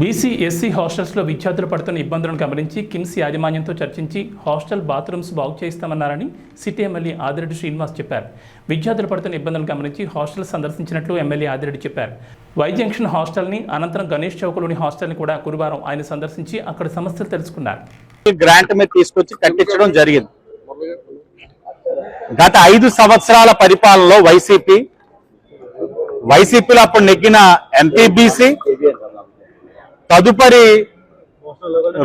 BC SC హాస్టల్స్లో విద్యార్థులు పడుతున్న ఇబ్బందులను గమనించి కిమ్స్ యాజమాన్యంతో చర్చించి హాస్టల్ బాత్రూమ్స్ బాగు చేయిస్తామన్నారని సిటీ ఎమ్మెల్యే ఆదిరెడ్డి శ్రీనివాస్ చెప్పారు. విద్యార్థులు పడుతున్న ఇబ్బందులను గమనించి హాస్టల్ సందర్శించినట్లు ఎమ్మెల్యే ఆదిరెడ్డి చెప్పారు. వై జంక్షన్ హాస్టల్ని అనంతరం గణేష్ చౌక్లోని హాస్టల్ని కూడా గురువారం ఆయన సందర్శించి అక్కడ సమస్యలు తెలుసుకున్నారు. గ్రాంట్ మీద తీసుకొచ్చి కట్టించడం జరిగింది. గత 5 సంవత్సరాల పరిపాలనలో వైసీపీలో అప్పుడు నెగ్గిన ఎంపీబీసీ తదుపరి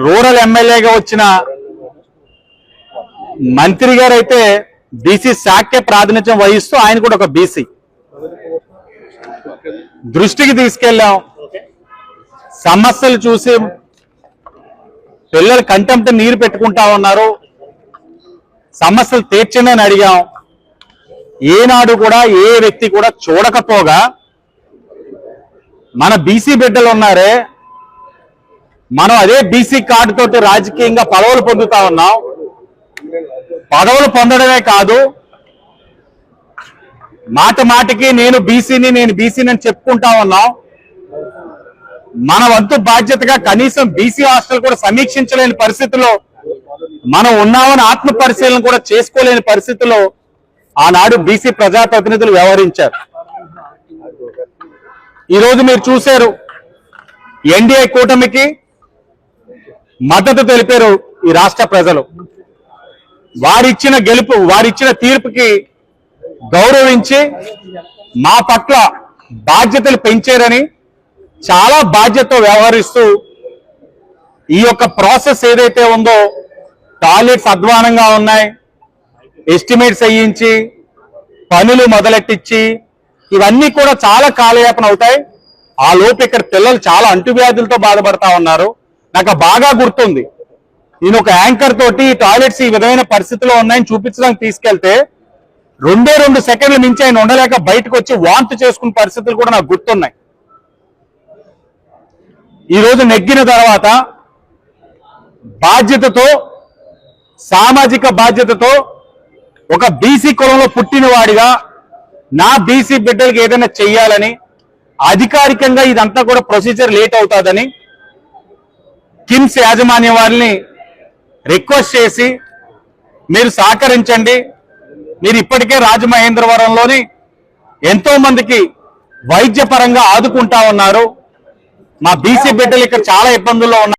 రూరల్ ఎమ్మెల్యేగా వచ్చిన మంత్రి గారు అయితే బీసీ శాఖకే ప్రాతినిధ్యం వహిస్తూ ఆయన కూడా ఒక బీసీ దృష్టికి తీసుకెళ్ళాం. సమస్యలు చూసి పిల్లలు కంటెంప్ట్ నీరు పెట్టుకుంటా ఉన్నారు, సమస్యలు తీర్చండి అని అడిగాం. ఏనాడు కూడా ఏ వ్యక్తి కూడా చూడకపోగా మన బీసీ బిడ్డలు ఉన్నారే, మనం అదే బీసీ కార్డు తోటి రాజకీయంగా పదవులు పొందుతా ఉన్నాం. పదవులు పొందడమే కాదు, మాటికి నేను బీసీని అని చెప్పుకుంటా ఉన్నాం. మన వంతు బాధ్యతగా కనీసం బీసీ హాస్టల్ కూడా సమీక్షించలేని పరిస్థితిలో మనం ఉన్నామని ఆత్మ పరిశీలన కూడా చేసుకోలేని పరిస్థితిలో ఆనాడు బీసీ ప్రజాప్రతినిధులు వ్యవహరించారు. ఈరోజు మీరు చూశారు, ఎన్డీఏ కూటమికి మద్దతు తెలిపారు ఈ రాష్ట్ర ప్రజలు. వారిచ్చిన తీర్పుకి గౌరవించి మా పట్ల బాధ్యతలు పెంచారని చాలా బాధ్యతతో వ్యవహరిస్తూ ఈ యొక్క ప్రాసెస్ ఏదైతే ఉందో, టాయిలెట్స్ అధ్వానంగా ఉన్నాయి, ఎస్టిమేట్స్ అయ్యించి పనులు మొదలెట్టించి ఇవన్నీ కూడా చాలా కాలయాపన అవుతాయి. ఆ లోపు ఇక్కడ పిల్లలు చాలా అంటువ్యాధులతో బాధపడతా ఉన్నారు. నాకు బాగా గుర్తుంది, నేను ఒక యాంకర్ తోటి టాయిలెట్స్ ఈ విధమైన పరిస్థితిలో ఉన్నాయని చూపించడానికి తీసుకెళ్తే 2 సెకండ్ల నుంచి ఆయన ఉండలేక బయటకు వచ్చి వాంతి చేసుకున్న పరిస్థితులు కూడా నాకు గుర్తున్నాయి. ఈరోజు నెగ్గిన తర్వాత బాధ్యతతో, సామాజిక బాధ్యతతో ఒక బీసీ కులంలో పుట్టిన వాడిగా నా బీసీ బిడ్డలకు ఏదైనా చెయ్యాలని, అధికారికంగా ఇదంతా కూడా ప్రొసీజర్ లేట్ అవుతుందని కిమ్స్ యాజమాన్యం వారిని రిక్వెస్ట్ చేసి మీరు సహకరించండి. మీరు ఇప్పటికే రాజమహేంద్రవరంలోని ఎంతో మందికి వైద్యపరంగా ఆదుకుంటా ఉన్నారు. మా బీసీ బిడ్డలు ఇక్కడ చాలా ఇబ్బందుల్లో ఉన్నారు.